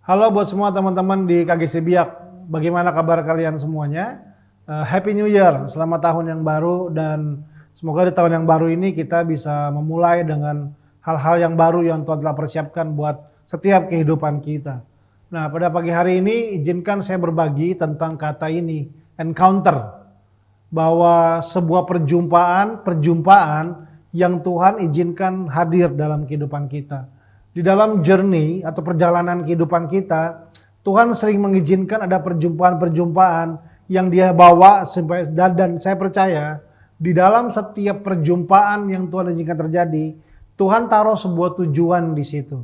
Halo buat semua teman-teman di KGC Biak. Bagaimana kabar kalian semuanya? Happy New Year, selamat tahun yang baru dan semoga di tahun yang baru ini kita bisa memulai dengan hal-hal yang baru yang Tuhan telah persiapkan buat setiap kehidupan kita. Nah, pada pagi hari ini izinkan saya berbagi tentang kata ini, encounter. Bahwa sebuah perjumpaan yang Tuhan izinkan hadir dalam kehidupan kita. Di dalam journey atau perjalanan kehidupan kita, Tuhan sering mengizinkan ada perjumpaan-perjumpaan yang Dia bawa dan saya percaya di dalam setiap perjumpaan yang Tuhan izinkan terjadi, Tuhan taruh sebuah tujuan di situ.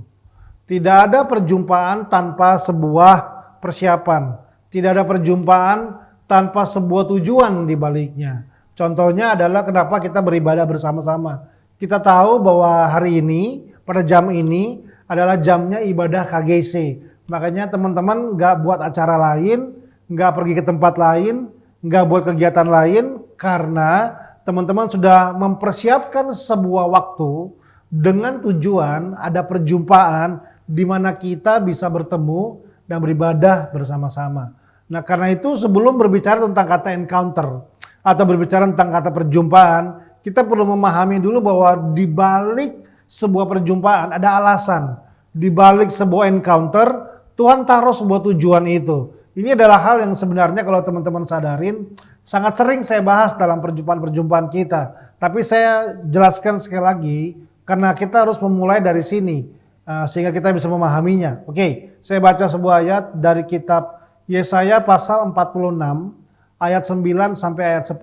Tidak ada perjumpaan tanpa sebuah persiapan. Tidak ada perjumpaan tanpa sebuah tujuan di baliknya. Contohnya adalah kenapa kita beribadah bersama-sama. Kita tahu bahwa hari ini, pada jam ini adalah jamnya ibadah KGC. Makanya teman-teman gak buat acara lain, gak pergi ke tempat lain, gak buat kegiatan lain, karena teman-teman sudah mempersiapkan sebuah waktu dengan tujuan ada perjumpaan di mana kita bisa bertemu dan beribadah bersama-sama. Nah, karena itu sebelum berbicara tentang kata encounter atau berbicara tentang kata perjumpaan, kita perlu memahami dulu bahwa di balik sebuah perjumpaan ada alasan. Di balik sebuah encounter, Tuhan taruh sebuah tujuan itu. Ini adalah hal yang sebenarnya kalau teman-teman sadarin, sangat sering saya bahas dalam perjumpaan-perjumpaan kita. Tapi saya jelaskan sekali lagi, karena kita harus memulai dari sini, sehingga kita bisa memahaminya. Oke, saya baca sebuah ayat dari kitab Yesaya pasal 46, ayat 9 sampai ayat 10.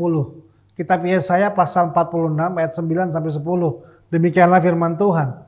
Kitab Yesaya pasal 46, ayat 9 sampai 10. Demikianlah firman Tuhan.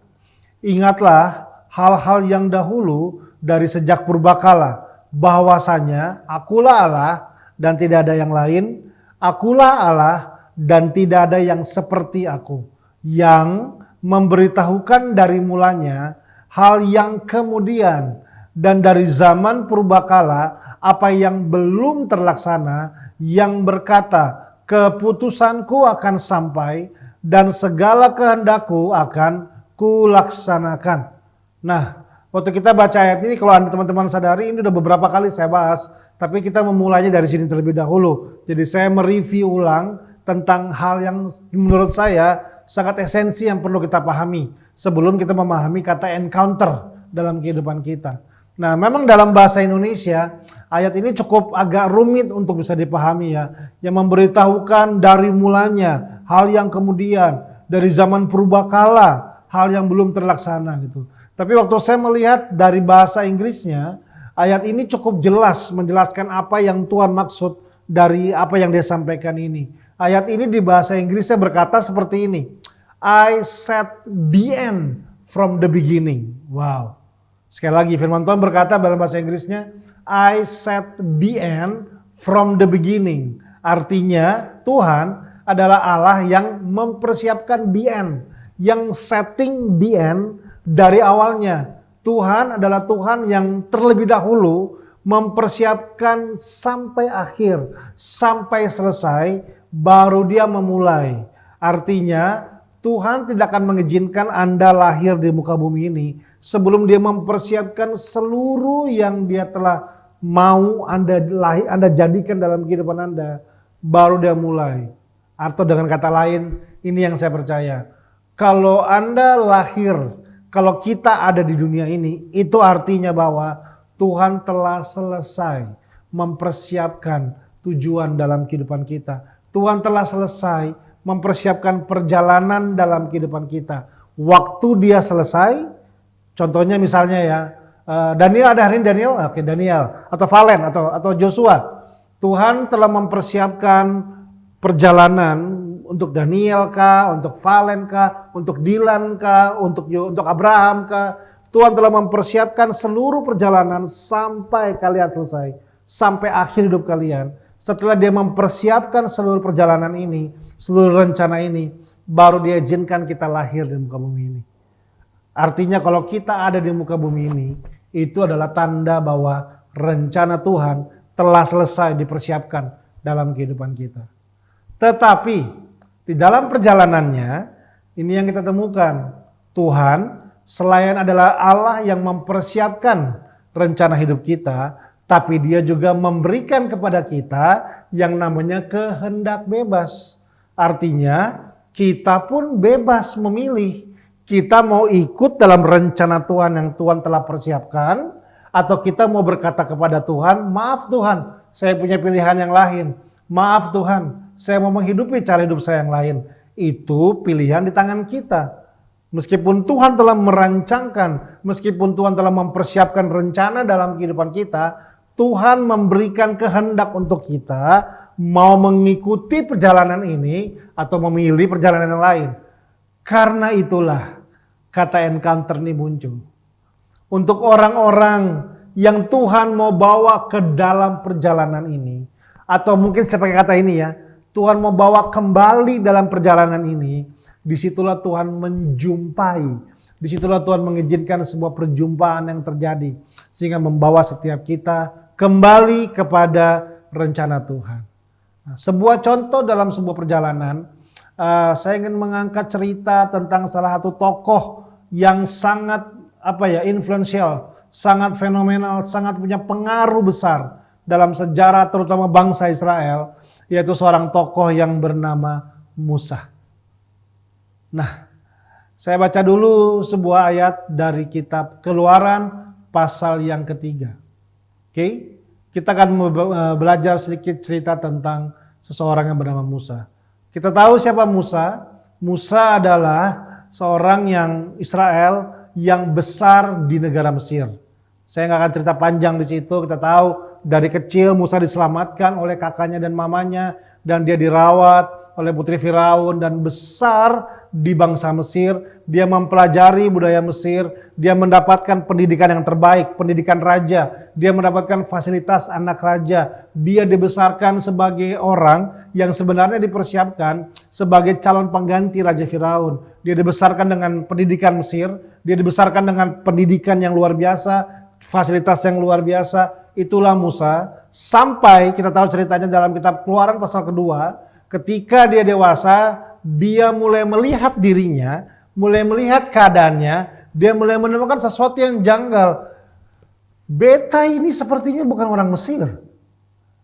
Ingatlah hal-hal yang dahulu dari sejak purbakala, bahwasanya akulah Allah dan tidak ada yang lain, akulah Allah dan tidak ada yang seperti aku, yang memberitahukan dari mulanya hal yang kemudian dan dari zaman purbakala apa yang belum terlaksana, yang berkata keputusanku akan sampai dan segala kehendakku akan kulaksanakan. Nah, waktu kita baca ayat ini, kalau Anda teman-teman sadari, ini udah beberapa kali saya bahas, tapi kita memulainya dari sini terlebih dahulu. Jadi saya mereview ulang tentang hal yang menurut saya sangat esensi yang perlu kita pahami sebelum kita memahami kata encounter dalam kehidupan kita. Nah, memang dalam bahasa Indonesia, ayat ini cukup agak rumit untuk bisa dipahami ya. Yang memberitahukan dari mulanya, hal yang kemudian, dari zaman purbakala, hal yang belum terlaksana gitu. Tapi waktu saya melihat dari bahasa Inggrisnya, ayat ini cukup jelas menjelaskan apa yang Tuhan maksud dari apa yang dia sampaikan ini. Ayat ini di bahasa Inggrisnya berkata seperti ini. I set the end from the beginning. Wow. Sekali lagi firman Tuhan berkata dalam bahasa Inggrisnya, I set the end from the beginning. Artinya Tuhan adalah Allah yang mempersiapkan the end, yang setting the end dari awalnya. Tuhan adalah Tuhan yang terlebih dahulu mempersiapkan sampai akhir, sampai selesai, baru Dia memulai. Artinya Tuhan tidak akan mengizinkan Anda lahir di muka bumi ini sebelum Dia mempersiapkan seluruh yang Dia telah mau Anda jadikan dalam kehidupan Anda, baru Dia mulai. Atau dengan kata lain, ini yang saya percaya. Kalau Anda lahir, kalau kita ada di dunia ini, itu artinya bahwa Tuhan telah selesai mempersiapkan tujuan dalam kehidupan kita. Tuhan telah selesai mempersiapkan perjalanan dalam kehidupan kita. Waktu Dia selesai, contohnya misalnya ya, Daniel ada hari ini Daniel, oke Daniel, atau Valen atau Joshua. Tuhan telah mempersiapkan perjalanan untuk Daniel kah, untuk Valen kah, untuk Dylan kah, untuk Abraham kah. Tuhan telah mempersiapkan seluruh perjalanan sampai kalian selesai, sampai akhir hidup kalian. Setelah Dia mempersiapkan seluruh perjalanan ini, seluruh rencana ini, baru Dia izinkan kita lahir di muka bumi ini. Artinya kalau kita ada di muka bumi ini, itu adalah tanda bahwa rencana Tuhan telah selesai dipersiapkan dalam kehidupan kita. Tetapi di dalam perjalanannya, ini yang kita temukan, Tuhan selain adalah Allah yang mempersiapkan rencana hidup kita, tapi dia juga memberikan kepada kita yang namanya kehendak bebas. Artinya kita pun bebas memilih. Kita mau ikut dalam rencana Tuhan yang Tuhan telah persiapkan, atau kita mau berkata kepada Tuhan, maaf Tuhan, saya punya pilihan yang lain. Maaf Tuhan, saya mau menghidupi cara hidup saya yang lain. Itu pilihan di tangan kita. Meskipun Tuhan telah merancangkan, meskipun Tuhan telah mempersiapkan rencana dalam kehidupan kita, Tuhan memberikan kehendak untuk kita mau mengikuti perjalanan ini atau memilih perjalanan yang lain. Karena itulah kata encounter ini muncul. Untuk orang-orang yang Tuhan mau bawa ke dalam perjalanan ini. Atau mungkin saya pakai kata ini ya, Tuhan mau bawa kembali dalam perjalanan ini. Disitulah Tuhan menjumpai. Disitulah Tuhan mengizinkan sebuah perjumpaan yang terjadi. Sehingga membawa setiap kita kembali kepada rencana Tuhan. Nah, sebuah contoh dalam sebuah perjalanan, saya ingin mengangkat cerita tentang salah satu tokoh yang sangat influential, sangat fenomenal, sangat punya pengaruh besar dalam sejarah terutama bangsa Israel, yaitu seorang tokoh yang bernama Musa. Nah, saya baca dulu sebuah ayat dari kitab Keluaran pasal yang ketiga. Oke, kita akan belajar sedikit cerita tentang seseorang yang bernama Musa. Kita tahu siapa Musa. Musa adalah seorang yang Israel yang besar di negara Mesir. Saya nggak akan cerita panjang di situ. Kita tahu dari kecil Musa diselamatkan oleh kakaknya dan mamanya, dan dia dirawat oleh putri Firaun dan besar di bangsa Mesir. Dia mempelajari budaya Mesir, dia mendapatkan pendidikan yang terbaik, pendidikan raja. Dia mendapatkan fasilitas anak raja. Dia dibesarkan sebagai orang yang sebenarnya dipersiapkan sebagai calon pengganti Raja Firaun. Dia dibesarkan dengan pendidikan Mesir, dia dibesarkan dengan pendidikan yang luar biasa, fasilitas yang luar biasa. Itulah Musa. Sampai kita tahu ceritanya dalam kitab Keluaran pasal kedua, ketika dia dewasa, dia mulai melihat dirinya, mulai melihat keadaannya, dia mulai menemukan sesuatu yang janggal. Beta ini sepertinya bukan orang Mesir.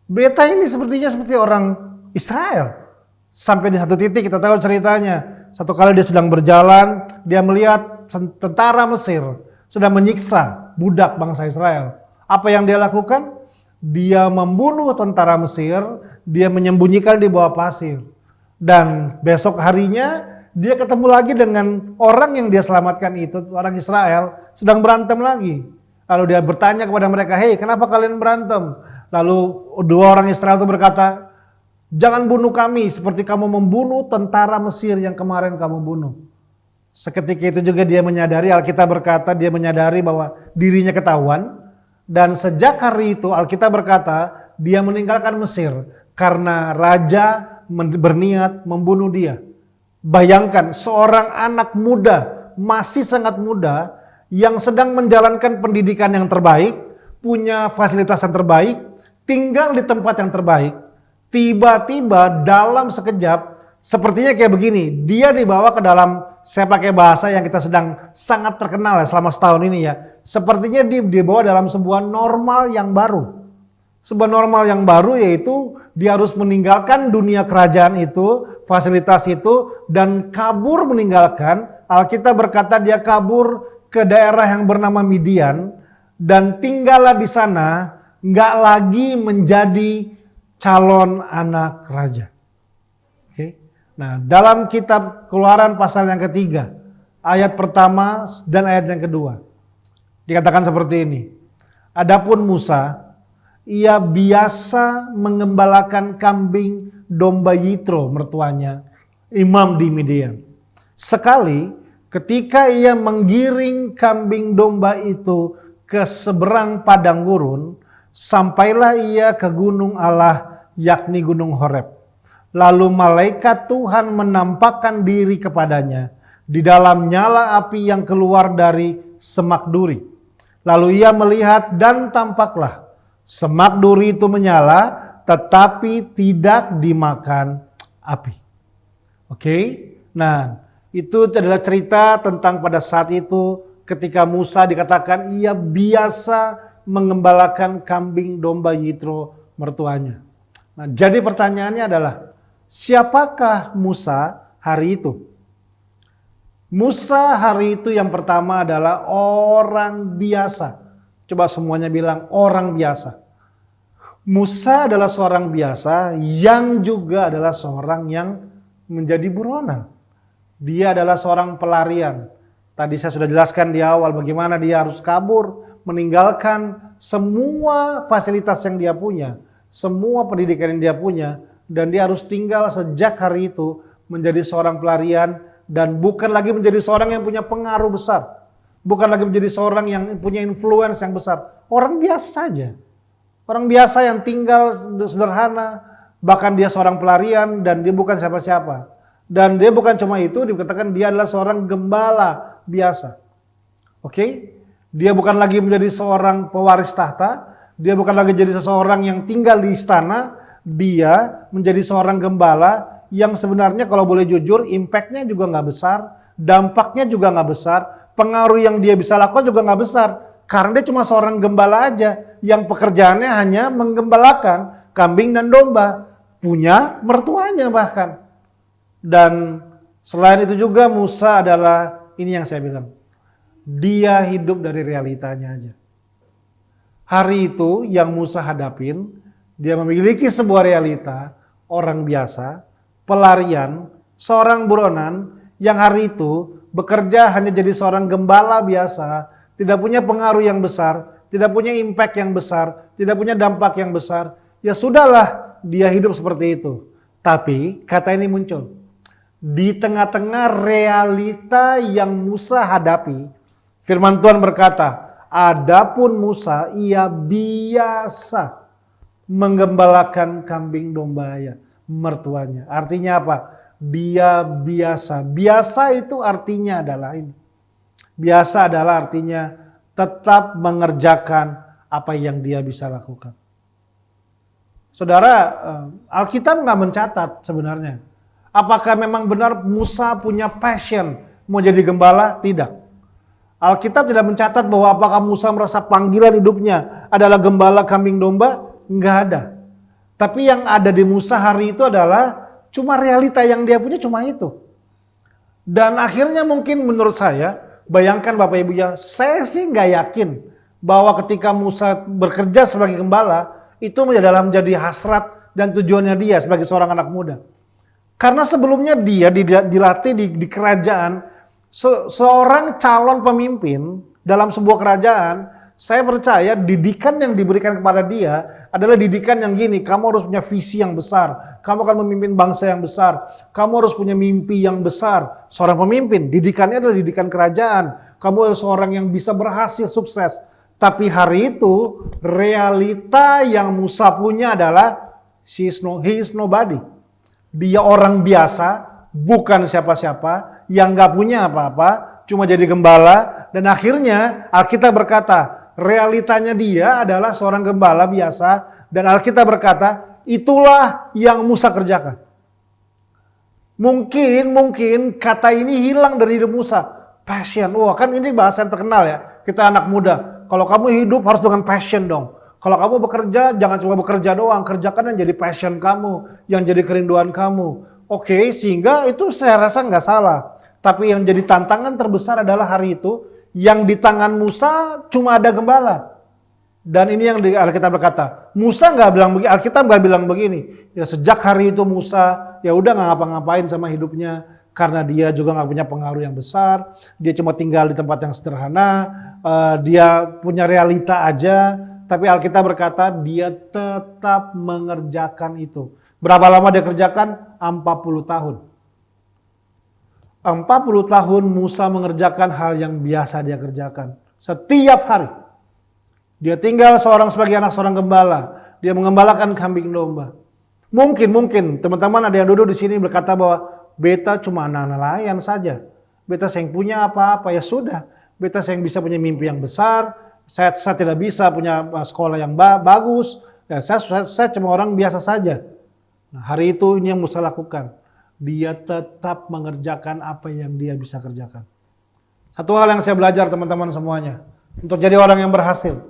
Beta ini sepertinya seperti orang Israel. Sampai di satu titik kita tahu ceritanya. Satu kali dia sedang berjalan, dia melihat tentara Mesir sedang menyiksa budak bangsa Israel. Apa yang dia lakukan? Dia membunuh tentara Mesir, dia menyembunyikan di bawah pasir. Dan besok harinya dia ketemu lagi dengan orang yang dia selamatkan itu, orang Israel, sedang berantem lagi. Lalu dia bertanya kepada mereka, "Hei, kenapa kalian berantem?" Lalu dua orang Israel itu berkata, "Jangan bunuh kami seperti kamu membunuh tentara Mesir yang kemarin kamu bunuh." Seketika itu juga dia menyadari, Alkitab berkata dia menyadari bahwa dirinya ketahuan. Dan sejak hari itu Alkitab berkata dia meninggalkan Mesir karena raja berniat membunuh dia. Bayangkan seorang anak muda, masih sangat muda, yang sedang menjalankan pendidikan yang terbaik, punya fasilitas yang terbaik, tinggal di tempat yang terbaik. Tiba-tiba dalam sekejap, sepertinya kayak begini, dia dibawa ke dalam, saya pakai bahasa yang kita sedang sangat terkenal ya selama setahun ini ya. Sepertinya dibawa dalam sebuah normal yang baru. Sebuah normal yang baru yaitu dia harus meninggalkan dunia kerajaan itu, fasilitas itu, dan kabur meninggalkan. Alkitab berkata dia kabur ke daerah yang bernama Midian dan tinggallah di sana, nggak lagi menjadi calon anak raja. Oke. Nah, dalam kitab Keluaran pasal yang ketiga, ayat pertama dan ayat yang kedua, dikatakan seperti ini. Adapun Musa, ia biasa mengembalakan kambing domba Yitro mertuanya, imam di Midian. Sekali ketika ia menggiring kambing domba itu ke seberang padang gurun, sampailah ia ke gunung Allah, yakni gunung Horeb. Lalu malaikat Tuhan menampakkan diri kepadanya di dalam nyala api yang keluar dari semak duri. Lalu ia melihat dan tampaklah semak duri itu menyala, tetapi tidak dimakan api. Oke, nah itu adalah cerita tentang pada saat itu ketika Musa dikatakan ia biasa mengembalakan kambing domba Yitro mertuanya. Nah, jadi pertanyaannya adalah, siapakah Musa hari itu? Musa hari itu yang pertama adalah orang biasa. Coba semuanya bilang orang biasa. Musa adalah seorang biasa yang juga adalah seorang yang menjadi buronan. Dia adalah seorang pelarian. Tadi saya sudah jelaskan di awal bagaimana dia harus kabur, meninggalkan semua fasilitas yang dia punya, semua pendidikan yang dia punya, dan dia harus tinggal sejak hari itu menjadi seorang pelarian dan bukan lagi menjadi seorang yang punya pengaruh besar. Bukan lagi menjadi seorang yang punya influence yang besar. Orang biasa saja. Orang biasa yang tinggal sederhana, bahkan dia seorang pelarian dan dia bukan siapa-siapa. Dan dia bukan cuma itu, dikatakan dia adalah seorang gembala biasa. Oke? Dia bukan lagi menjadi seorang pewaris tahta, dia bukan lagi jadi seseorang yang tinggal di istana, dia menjadi seorang gembala yang sebenarnya kalau boleh jujur, impact-nya juga nggak besar, dampaknya juga nggak besar, pengaruh yang dia bisa lakukan juga nggak besar, karena dia cuma seorang gembala aja, yang pekerjaannya hanya menggembalakan kambing dan domba, punya mertuanya bahkan. Dan selain itu juga Musa adalah, ini yang saya bilang, dia hidup dari realitanya aja. Hari itu yang Musa hadapin, dia memiliki sebuah realita, orang biasa, pelarian, seorang buronan, yang hari itu bekerja hanya jadi seorang gembala biasa, tidak punya pengaruh yang besar, tidak punya impact yang besar, tidak punya dampak yang besar. Ya sudahlah, dia hidup seperti itu. Tapi kata ini muncul. Di tengah-tengah realita yang Musa hadapi, firman Tuhan berkata, adapun Musa ia biasa menggembalakan kambing domba mertuanya. Artinya apa? Dia biasa. Biasa itu artinya adalah ini. Biasa adalah artinya tetap mengerjakan apa yang dia bisa lakukan. Saudara, Alkitab nggak mencatat sebenarnya. Apakah memang benar Musa punya passion mau jadi gembala? Tidak. Alkitab tidak mencatat bahwa apakah Musa merasa panggilan hidupnya adalah gembala kambing domba? Nggak ada. Tapi yang ada di Musa hari itu adalah cuma realita yang dia punya cuma itu. Dan akhirnya mungkin menurut saya, bayangkan Bapak Ibu ya, saya sih nggak yakin bahwa ketika Musa bekerja sebagai gembala, itu adalah menjadi hasrat dan tujuannya dia sebagai seorang anak muda. Karena sebelumnya dia dilatih di kerajaan, seorang calon pemimpin dalam sebuah kerajaan, saya percaya didikan yang diberikan kepada dia adalah didikan yang gini, kamu harus punya visi yang besar, kamu akan memimpin bangsa yang besar, kamu harus punya mimpi yang besar. Seorang pemimpin, didikannya adalah didikan kerajaan, kamu harus seorang yang bisa berhasil, sukses. Tapi hari itu, realita yang Musa punya adalah, he is nobody. Dia orang biasa, bukan siapa-siapa, yang gak punya apa-apa, cuma jadi gembala, dan akhirnya Alkitab berkata, realitanya dia adalah seorang gembala biasa, dan Alkitab berkata, itulah yang Musa kerjakan. Mungkin kata ini hilang dari hidup Musa. Passion, wah kan ini bahasa yang terkenal ya, kita anak muda. Kalau kamu hidup harus dengan passion dong. Kalau kamu bekerja, jangan cuma bekerja doang, kerjakan yang jadi passion kamu, yang jadi kerinduan kamu. Oke, sehingga itu saya rasa nggak salah. Tapi yang jadi tantangan terbesar adalah hari itu, yang di tangan Musa cuma ada gembala. Dan ini yang Alkitab berkata, Musa nggak bilang begini, Alkitab nggak bilang begini. Ya sejak hari itu Musa, ya udah nggak ngapa-ngapain sama hidupnya, karena dia juga nggak punya pengaruh yang besar, dia cuma tinggal di tempat yang sederhana, dia punya realita aja. Tapi Alkitab berkata dia tetap mengerjakan itu. Berapa lama dia kerjakan? 40 tahun. 40 tahun Musa mengerjakan hal yang biasa dia kerjakan. Setiap hari. Dia tinggal sebagai anak seorang gembala. Dia mengembalakan kambing domba. Mungkin teman-teman ada yang duduk di sini berkata bahwa beta cuma anak nelayan saja. Beta yang punya apa-apa, ya sudah. Beta yang bisa punya mimpi yang besar. Saya tidak bisa punya sekolah yang bagus. Ya, saya cuma orang biasa saja. Nah, hari itu ini yang Musa lakukan. Dia tetap mengerjakan apa yang dia bisa kerjakan. Satu hal yang saya belajar teman-teman semuanya. Untuk jadi orang yang berhasil.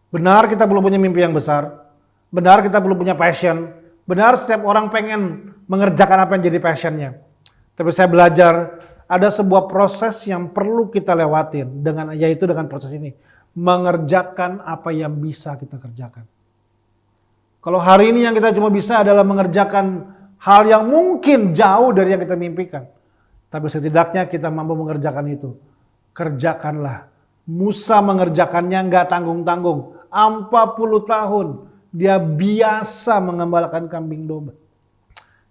Benar kita belum punya mimpi yang besar, benar kita belum punya passion, benar setiap orang pengen mengerjakan apa yang jadi passionnya. Tapi saya belajar ada sebuah proses yang perlu kita lewatin yaitu dengan proses ini. Mengerjakan apa yang bisa kita kerjakan. Kalau hari ini yang kita cuma bisa adalah mengerjakan hal yang mungkin jauh dari yang kita mimpikan. Tapi setidaknya kita mampu mengerjakan itu. Kerjakanlah. Musa mengerjakannya nggak tanggung-tanggung. 40 tahun dia biasa mengembalakan kambing domba.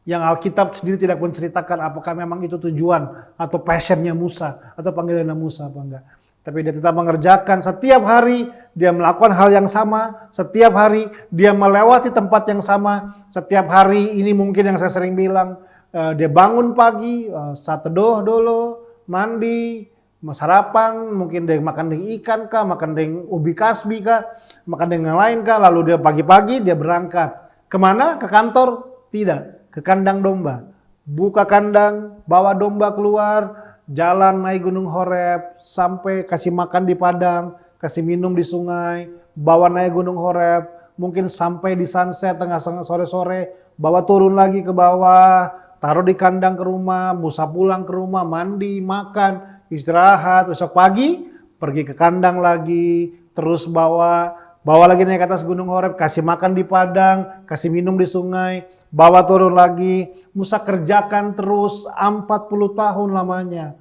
Yang Alkitab sendiri tidak menceritakan apakah memang itu tujuan atau passionnya Musa atau panggilannya Musa apa enggak. Tapi dia tetap mengerjakan setiap hari, dia melakukan hal yang sama, setiap hari dia melewati tempat yang sama, setiap hari ini mungkin yang saya sering bilang, dia bangun pagi, saat teduh dulu, mandi, sarapan, mungkin dia makan dengan ikan kah, makan dengan ubi kasbi kah, makan dengan yang lain kah, lalu dia pagi-pagi dia berangkat. Kemana? Ke kantor? Tidak, ke kandang domba. Buka kandang, bawa domba keluar, jalan naik Gunung Horeb, sampai kasih makan di padang, kasih minum di sungai, bawa naik Gunung Horeb, mungkin sampai di sunset tengah sore-sore, bawa turun lagi ke bawah, taruh di kandang ke rumah, Musa pulang ke rumah, mandi, makan, istirahat, besok pagi pergi ke kandang lagi, terus bawa lagi naik ke atas Gunung Horeb, kasih makan di padang, kasih minum di sungai, bawa turun lagi. Musa kerjakan terus 40 tahun lamanya.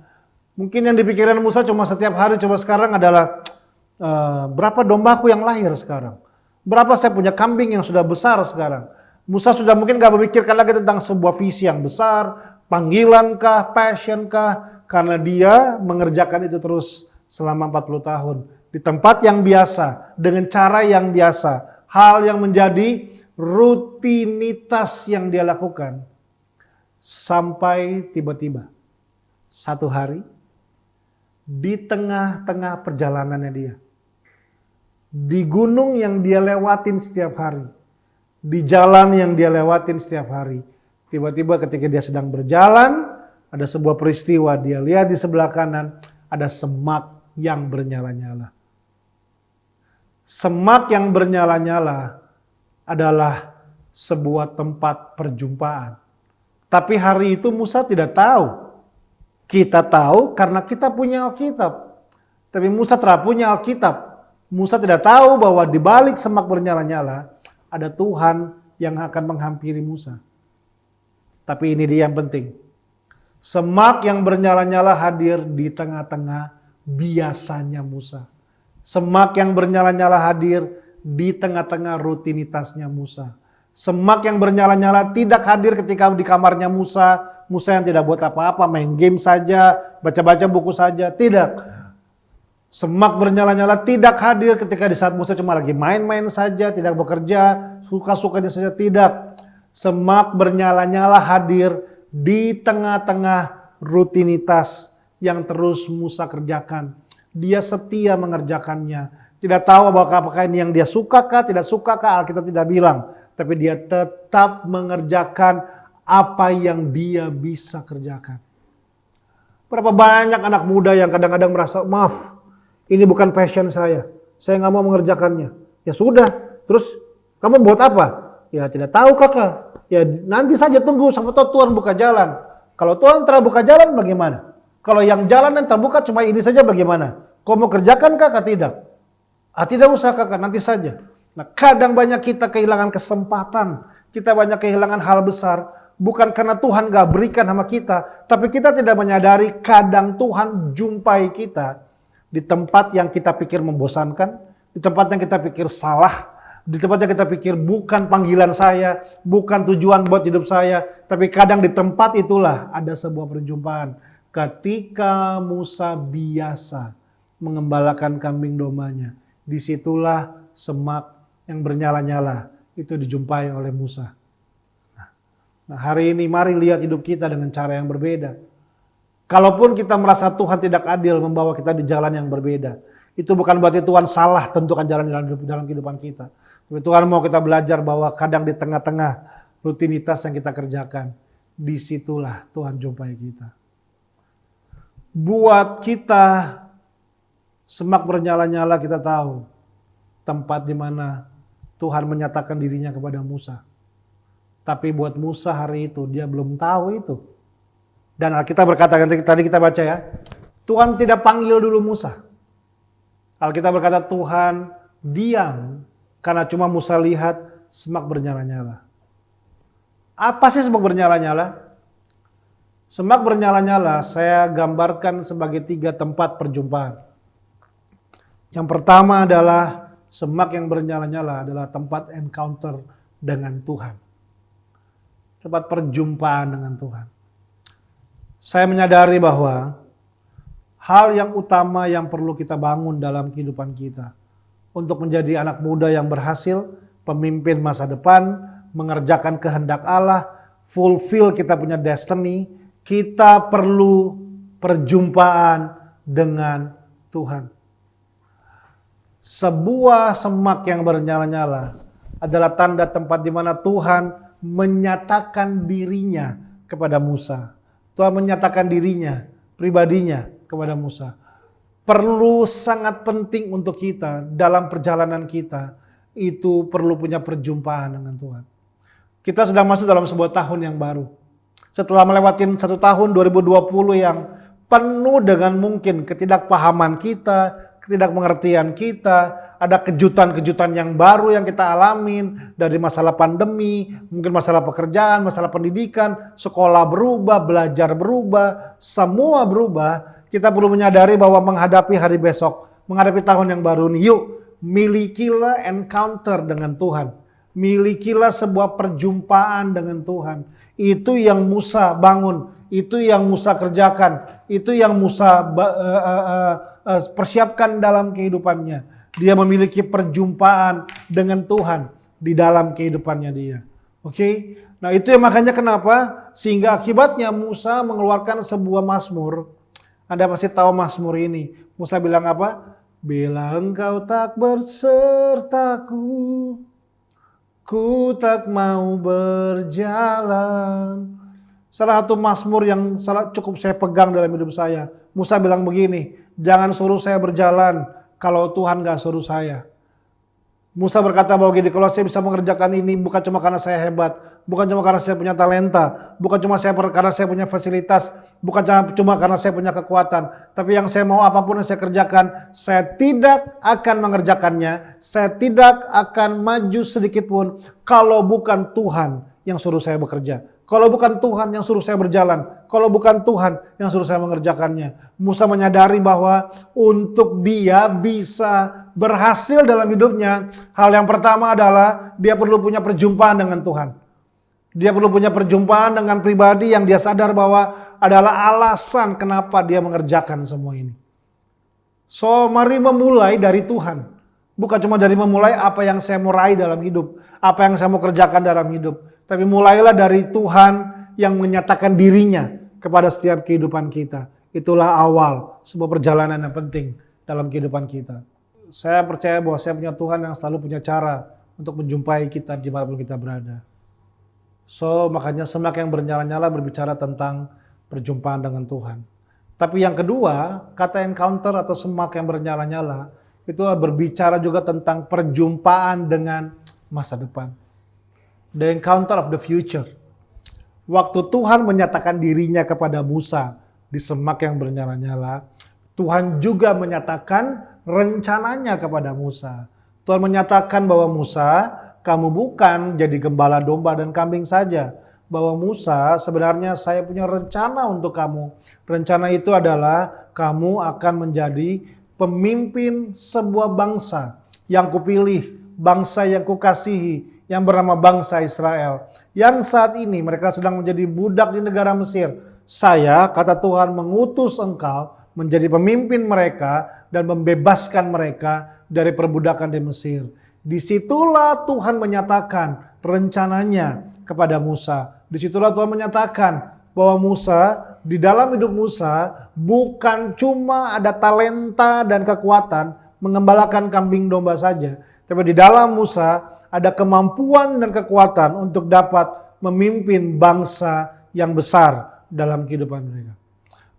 Mungkin yang dipikiran Musa cuma setiap hari, coba sekarang adalah berapa dombaku yang lahir sekarang? Berapa saya punya kambing yang sudah besar sekarang? Musa sudah mungkin gak memikirkan lagi tentang sebuah visi yang besar, panggilan kah, passion kah, karena dia mengerjakan itu terus selama 40 tahun. Di tempat yang biasa, dengan cara yang biasa, hal yang menjadi rutinitas yang dia lakukan. Sampai tiba-tiba, satu hari, di tengah-tengah perjalanannya dia, di gunung yang dia lewatin setiap hari, di jalan yang dia lewatin setiap hari, tiba-tiba ketika dia sedang berjalan, ada sebuah peristiwa, dia lihat di sebelah kanan, ada semak yang bernyala-nyala. Semak yang bernyala-nyala adalah sebuah tempat perjumpaan. Tapi hari itu Musa tidak tahu. Kita tahu karena kita punya Alkitab. Tapi Musa tidak punya Alkitab. Musa tidak tahu bahwa di balik semak bernyala-nyala ada Tuhan yang akan menghampiri Musa. Tapi ini dia yang penting. Semak yang bernyala-nyala hadir di tengah-tengah biasanya Musa. Semak yang bernyala-nyala hadir di tengah-tengah rutinitasnya Musa. Semak yang bernyala-nyala tidak hadir ketika di kamarnya Musa. Musa yang tidak buat apa-apa, main game saja, baca-baca buku saja. Tidak. Semak bernyala-nyala tidak hadir ketika di saat Musa cuma lagi main-main saja, tidak bekerja, suka-sukanya saja. Tidak. Semak bernyala-nyala hadir di tengah-tengah rutinitas yang terus Musa kerjakan. Dia setia mengerjakannya. Tidak tahu apakah ini yang dia sukakah, tidak sukakah, Alkitab tidak bilang. Tapi dia tetap mengerjakan apa yang dia bisa kerjakan. Berapa banyak anak muda yang kadang-kadang merasa, maaf, ini bukan passion saya nggak mau mengerjakannya. Ya sudah, terus kamu buat apa? Ya tidak tahu kakak. Ya nanti saja tunggu sampai Tuhan buka jalan. Kalau Tuhan terbuka jalan bagaimana? Kalau yang jalan yang terbuka cuma ini saja bagaimana? Kau mau kerjakan kakak? Tidak. Tidak usah kakak, nanti saja. Nah kadang banyak kita kehilangan kesempatan. Kita banyak kehilangan hal besar. Bukan karena Tuhan gak berikan sama kita. Tapi kita tidak menyadari kadang Tuhan jumpai kita. Di tempat yang kita pikir membosankan. Di tempat yang kita pikir salah. Di tempat yang kita pikir bukan panggilan saya. Bukan tujuan buat hidup saya. Tapi kadang di tempat itulah ada sebuah perjumpaan. Ketika Musa biasa mengembalakan kambing dombanya, disitulah semak yang bernyala-nyala itu dijumpai oleh Musa. Nah, hari ini mari lihat hidup kita dengan cara yang berbeda. Kalaupun kita merasa Tuhan tidak adil membawa kita di jalan yang berbeda, itu bukan berarti Tuhan salah tentukan jalan dalam kehidupan kita. Tapi Tuhan mau kita belajar bahwa kadang di tengah-tengah rutinitas yang kita kerjakan, disitulah Tuhan jumpai kita. Buat kita semak bernyala-nyala kita tahu tempat di mana Tuhan menyatakan dirinya kepada Musa. Tapi buat Musa hari itu, dia belum tahu itu. Dan Alkitab berkata, tadi kita baca ya, Tuhan tidak panggil dulu Musa. Alkitab berkata Tuhan diam karena cuma Musa lihat semak bernyala-nyala. Apa sih semak bernyala-nyala? Semak bernyala-nyala saya gambarkan sebagai 3 tempat perjumpaan. Yang pertama adalah semak yang bernyala-nyala adalah tempat encounter dengan Tuhan. Tempat perjumpaan dengan Tuhan. Saya menyadari bahwa hal yang utama yang perlu kita bangun dalam kehidupan kita untuk menjadi anak muda yang berhasil, pemimpin masa depan, mengerjakan kehendak Allah, fulfill kita punya destiny, kita perlu perjumpaan dengan Tuhan. Sebuah semak yang bernyala-nyala adalah tanda tempat di mana Tuhan menyatakan dirinya kepada Musa. Tuhan menyatakan dirinya, pribadinya kepada Musa. Perlu sangat penting untuk kita dalam perjalanan kita, itu perlu punya perjumpaan dengan Tuhan. Kita sedang masuk dalam sebuah tahun yang baru. Setelah melewati 1 tahun 2020 yang penuh dengan mungkin ketidakpahaman kita, ketidakmengertian kita, ada kejutan-kejutan yang baru yang kita alamin dari masalah pandemi, mungkin masalah pekerjaan, masalah pendidikan, sekolah berubah, belajar berubah, semua berubah. Kita perlu menyadari bahwa menghadapi hari besok, menghadapi tahun yang baru ini, yuk milikilah encounter dengan Tuhan. Milikilah sebuah perjumpaan dengan Tuhan. Itu yang Musa bangun, itu yang Musa kerjakan, itu yang Musa persiapkan dalam kehidupannya. Dia memiliki perjumpaan dengan Tuhan di dalam kehidupannya dia. Oke? Nah, itu yang makanya kenapa sehingga akibatnya Musa mengeluarkan sebuah mazmur. Anda pasti tahu mazmur ini. Musa bilang apa? Bila engkau tak bersertaku, ku tak mau berjalan. Salah satu mazmur yang cukup saya pegang dalam hidup saya. Musa bilang begini, jangan suruh saya berjalan kalau Tuhan gak suruh saya. Musa berkata bahwa gini, kalau saya bisa mengerjakan ini bukan cuma karena saya hebat, bukan cuma karena saya punya talenta, bukan cuma karena saya punya fasilitas, bukan cuma karena saya punya kekuatan, tapi yang saya mau apapun yang saya kerjakan, saya tidak akan mengerjakannya, saya tidak akan maju sedikit pun kalau bukan Tuhan yang suruh saya bekerja. Kalau bukan Tuhan yang suruh saya berjalan, kalau bukan Tuhan yang suruh saya mengerjakannya. Musa menyadari bahwa untuk dia bisa berhasil dalam hidupnya, hal yang pertama adalah dia perlu punya perjumpaan dengan Tuhan. Dia perlu punya perjumpaan dengan pribadi yang dia sadar bahwa adalah alasan kenapa dia mengerjakan semua ini. So, mari memulai dari Tuhan. Bukan cuma dari memulai apa yang saya mau raih dalam hidup, apa yang saya mau kerjakan dalam hidup. Tapi mulailah dari Tuhan yang menyatakan dirinya kepada setiap kehidupan kita. Itulah awal sebuah perjalanan yang penting dalam kehidupan kita. Saya percaya bahwa saya punya Tuhan yang selalu punya cara untuk menjumpai kita dimanapun kita berada. So, makanya semak yang bernyala-nyala berbicara tentang perjumpaan dengan Tuhan. Tapi yang kedua, kata encounter atau semak yang bernyala-nyala, itu berbicara juga tentang perjumpaan dengan masa depan. The encounter of the future. Waktu Tuhan menyatakan dirinya kepada Musa di semak yang bernyala-nyala, Tuhan juga menyatakan rencananya kepada Musa. Tuhan menyatakan bahwa Musa, kamu bukan jadi gembala domba dan kambing saja. Bahwa Musa, sebenarnya saya punya rencana untuk kamu. Rencana itu adalah kamu akan menjadi pemimpin sebuah bangsa yang kupilih, bangsa yang kukasihi, yang bernama bangsa Israel. Yang saat ini mereka sedang menjadi budak di negara Mesir. Saya, kata Tuhan, mengutus engkau menjadi pemimpin mereka dan membebaskan mereka dari perbudakan di Mesir. Disitulah Tuhan menyatakan rencananya kepada Musa. Disitulah Tuhan menyatakan bahwa Musa, di dalam hidup Musa, bukan cuma ada talenta dan kekuatan mengembalakan kambing domba saja. Tapi di dalam Musa ada kemampuan dan kekuatan untuk dapat memimpin bangsa yang besar dalam kehidupan mereka.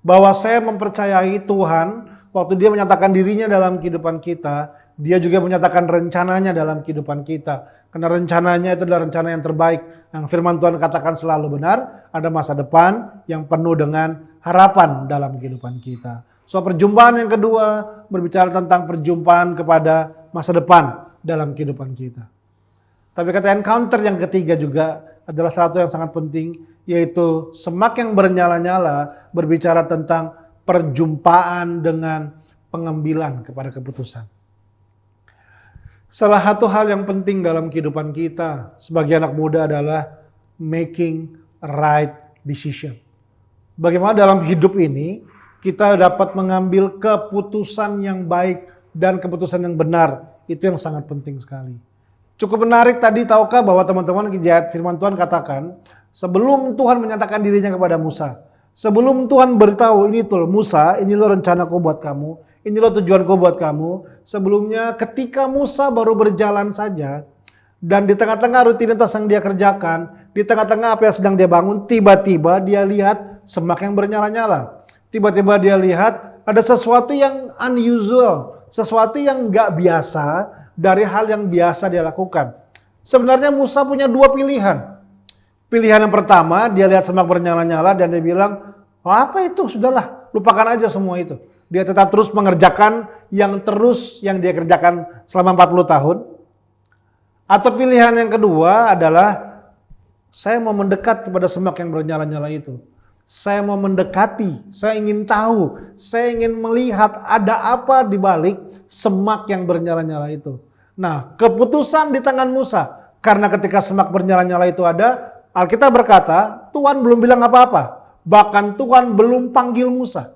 Bahwa saya mempercayai Tuhan, waktu dia menyatakan dirinya dalam kehidupan kita, Dia juga menyatakan rencananya dalam kehidupan kita. Karena rencananya itu adalah rencana yang terbaik. Yang firman Tuhan katakan selalu benar, ada masa depan yang penuh dengan harapan dalam kehidupan kita. So perjumpaan yang kedua berbicara tentang perjumpaan kepada masa depan dalam kehidupan kita. Tapi kata encounter yang ketiga juga adalah satu yang sangat penting, yaitu semak yang bernyala-nyala berbicara tentang perjumpaan dengan pengambilan kepada keputusan. Salah satu hal yang penting dalam kehidupan kita sebagai anak muda adalah making right decision. Bagaimana dalam hidup ini kita dapat mengambil keputusan yang baik dan keputusan yang benar. Itu yang sangat penting sekali. Cukup menarik tadi, tahukah bahwa teman-teman firman Tuhan katakan, sebelum Tuhan menyatakan dirinya kepada Musa, sebelum Tuhan beritahu, ini tuh Musa, ini lo rencanaku buat kamu, ini lo tujuanku buat kamu. Sebelumnya ketika Musa baru berjalan saja, dan di tengah-tengah rutinitas yang dia kerjakan, di tengah-tengah apa yang sedang dia bangun, tiba-tiba dia lihat semak yang bernyala-nyala. Tiba-tiba dia lihat ada sesuatu yang unusual, sesuatu yang gak biasa dari hal yang biasa dia lakukan. Sebenarnya Musa punya dua pilihan. Pilihan yang pertama, dia lihat semak bernyala-nyala dan dia bilang, oh, apa itu? Sudahlah, lupakan aja semua itu. Dia tetap terus mengerjakan yang dia kerjakan selama 40 tahun. Atau pilihan yang kedua adalah, saya mau mendekat kepada semak yang bernyala-nyala itu. Saya mau mendekati, saya ingin tahu, saya ingin melihat ada apa di balik semak yang bernyala-nyala itu. Nah, keputusan di tangan Musa. Karena ketika semak bernyala-nyala itu ada, Alkitab berkata, Tuhan belum bilang apa-apa. Bahkan Tuhan belum panggil Musa.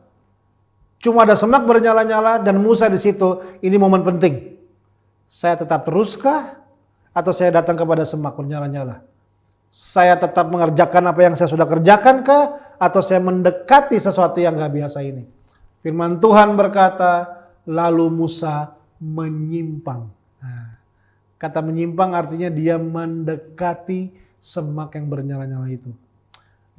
Cuma ada semak bernyala-nyala dan Musa di situ. Ini momen penting. Saya tetap teruskah? Atau saya datang kepada semak bernyala-nyala? Saya tetap mengerjakan apa yang saya sudah kerjakan kah? Atau saya mendekati sesuatu yang gak biasa ini? Firman Tuhan berkata, lalu Musa menyimpang. Nah, kata menyimpang artinya dia mendekati semak yang bernyala-nyala itu.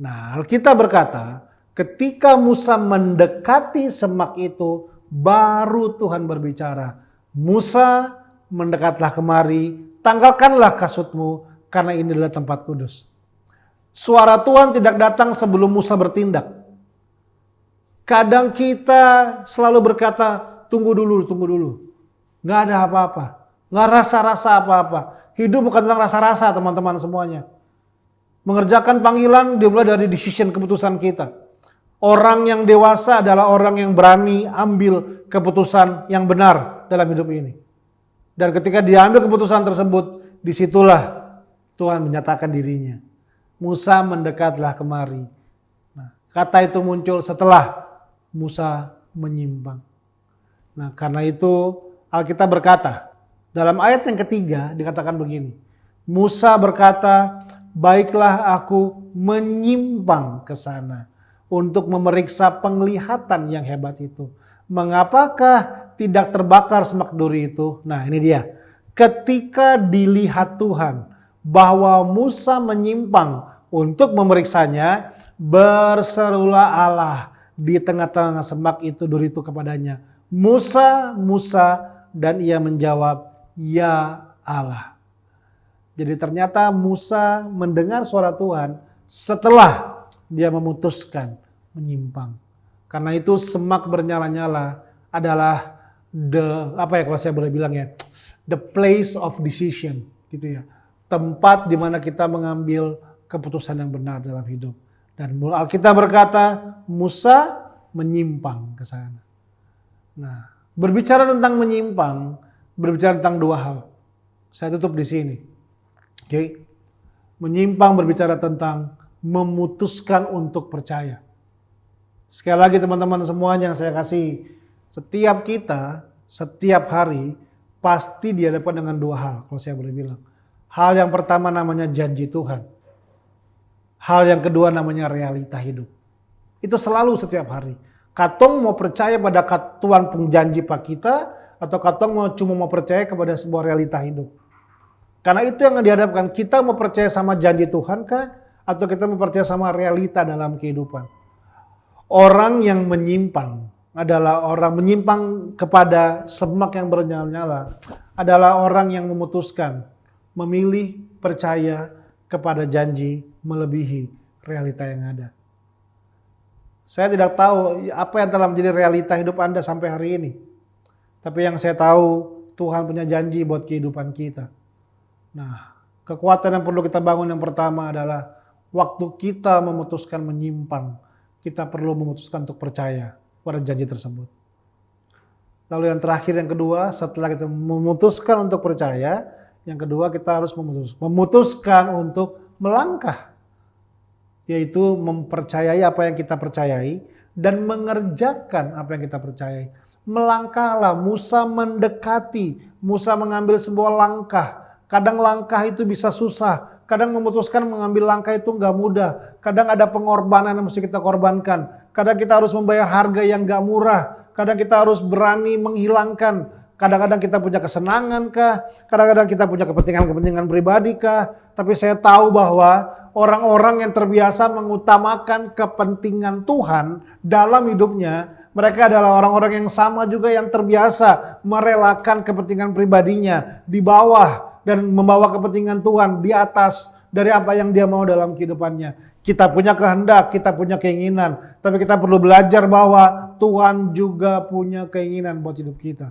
Nah, Alkitab berkata, ketika Musa mendekati semak itu, baru Tuhan berbicara. Musa, mendekatlah kemari, tanggalkanlah kasutmu, karena ini adalah tempat kudus. Suara Tuhan tidak datang sebelum Musa bertindak. Kadang kita selalu berkata, tunggu dulu. Nggak ada apa-apa. Nggak rasa-rasa apa-apa. Hidup bukan tentang rasa-rasa, teman-teman semuanya. Mengerjakan panggilan dimulai dari decision, keputusan kita. Orang yang dewasa adalah orang yang berani ambil keputusan yang benar dalam hidup ini. Dan ketika dia ambil keputusan tersebut, disitulah Tuhan menyatakan dirinya. Musa mendekatlah kemari. Nah, kata itu muncul setelah Musa menyimpang. Nah, karena itu Alkitab berkata, dalam ayat yang ketiga dikatakan begini. Musa berkata, baiklah aku menyimpang ke sana untuk memeriksa penglihatan yang hebat itu. Mengapakah tidak terbakar semak duri itu? Nah, ini dia. Ketika dilihat Tuhan bahwa Musa menyimpang untuk memeriksanya, berserulah Allah di tengah-tengah semak itu, duri itu kepadanya. Musa, Musa, dan ia menjawab, ya Allah. Jadi ternyata Musa mendengar suara Tuhan setelah dia memutuskan menyimpang. Karena itu semak bernyala-nyala adalah kalau saya boleh bilang ya, the place of decision, gitu ya. Tempat di mana kita mengambil keputusan yang benar dalam hidup. Dan Alkitab berkata, Musa menyimpang ke sana. Nah, berbicara tentang menyimpang, berbicara tentang dua hal. Saya tutup di sini. Oke. Menyimpang berbicara tentang memutuskan untuk percaya. Sekali lagi teman-teman semuanya yang saya kasih, setiap kita, setiap hari, pasti dihadapkan dengan dua hal, kalau saya boleh bilang. Hal yang pertama namanya janji Tuhan. Hal yang kedua namanya realita hidup. Itu selalu setiap hari. Katong mau percaya pada Tuhan pengjanji pak kita, atau katong cuma mau percaya kepada sebuah realita hidup. Karena itu yang dihadapkan, kita mau percaya sama janji Tuhan kah? Atau kita mau percaya sama realita dalam kehidupan. Orang yang menyimpang adalah orang menyimpang kepada semak yang bernyala-nyala, adalah orang yang memutuskan, memilih, percaya kepada janji melebihi realita yang ada. Saya tidak tahu apa yang telah menjadi realita hidup Anda sampai hari ini. Tapi yang saya tahu, Tuhan punya janji buat kehidupan kita. Nah, kekuatan yang perlu kita bangun yang pertama adalah waktu kita memutuskan menyimpang, kita perlu memutuskan untuk percaya pada janji tersebut. Lalu yang terakhir, yang kedua, setelah kita memutuskan untuk percaya, yang kedua kita harus memutuskan untuk melangkah. Yaitu mempercayai apa yang kita percayai dan mengerjakan apa yang kita percayai. Melangkahlah, Musa mendekati, Musa mengambil sebuah langkah. Kadang langkah itu bisa susah, kadang memutuskan mengambil langkah itu nggak mudah. Kadang ada pengorbanan yang mesti kita korbankan. Kadang kita harus membayar harga yang nggak murah. Kadang kita harus berani menghilangkan. Kadang-kadang kita punya kesenangan kah? Kadang-kadang kita punya kepentingan-kepentingan pribadi kah? Tapi saya tahu bahwa orang-orang yang terbiasa mengutamakan kepentingan Tuhan dalam hidupnya, mereka adalah orang-orang yang sama juga yang terbiasa merelakan kepentingan pribadinya di bawah dan membawa kepentingan Tuhan di atas dari apa yang dia mau dalam kehidupannya. Kita punya kehendak, kita punya keinginan, tapi kita perlu belajar bahwa Tuhan juga punya keinginan buat hidup kita.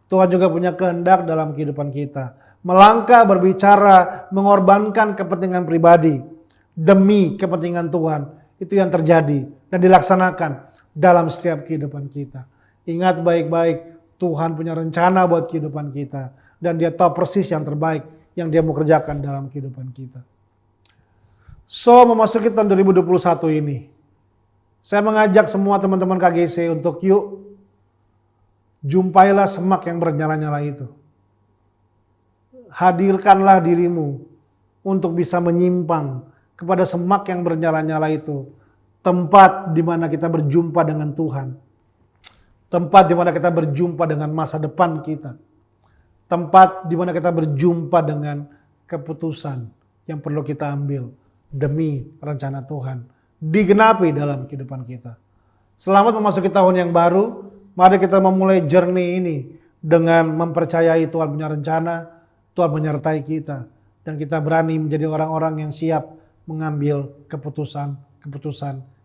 Tuhan juga punya kehendak dalam kehidupan kita. Melangkah, berbicara, mengorbankan kepentingan pribadi demi kepentingan Tuhan. Itu yang terjadi dan dilaksanakan dalam setiap kehidupan kita. Ingat baik-baik, Tuhan punya rencana buat kehidupan kita. Dan dia tahu persis yang terbaik yang dia mau kerjakan dalam kehidupan kita. So, memasuki tahun 2021 ini, saya mengajak semua teman-teman KGC untuk yuk, jumpailah semak yang bernyala-nyala itu. Hadirkanlah dirimu untuk bisa menyimpang kepada semak yang bernyala-nyala itu. Tempat di mana kita berjumpa dengan Tuhan. Tempat di mana kita berjumpa dengan masa depan kita. Tempat di mana kita berjumpa dengan keputusan yang perlu kita ambil demi rencana Tuhan digenapi dalam kehidupan kita. Selamat memasuki tahun yang baru. Mari kita memulai journey ini dengan mempercayai Tuhan punya rencana, Tuhan menyertai kita, dan kita berani menjadi orang-orang yang siap mengambil keputusan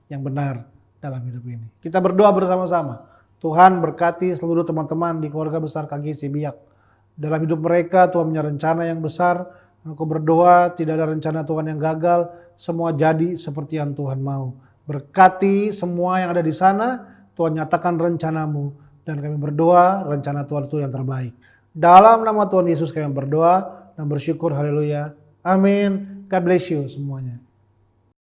yang benar dalam hidup ini. Kita berdoa bersama-sama. Tuhan berkati seluruh teman-teman di keluarga besar KGC Biak. Dalam hidup mereka Tuhan punya rencana yang besar. Aku berdoa tidak ada rencana Tuhan yang gagal. Semua jadi seperti yang Tuhan mau. Berkati semua yang ada di sana. Tuhan nyatakan rencanamu. Dan kami berdoa rencana Tuhan itu yang terbaik. Dalam nama Tuhan Yesus kami berdoa dan bersyukur. Haleluya. Amin. God bless you semuanya.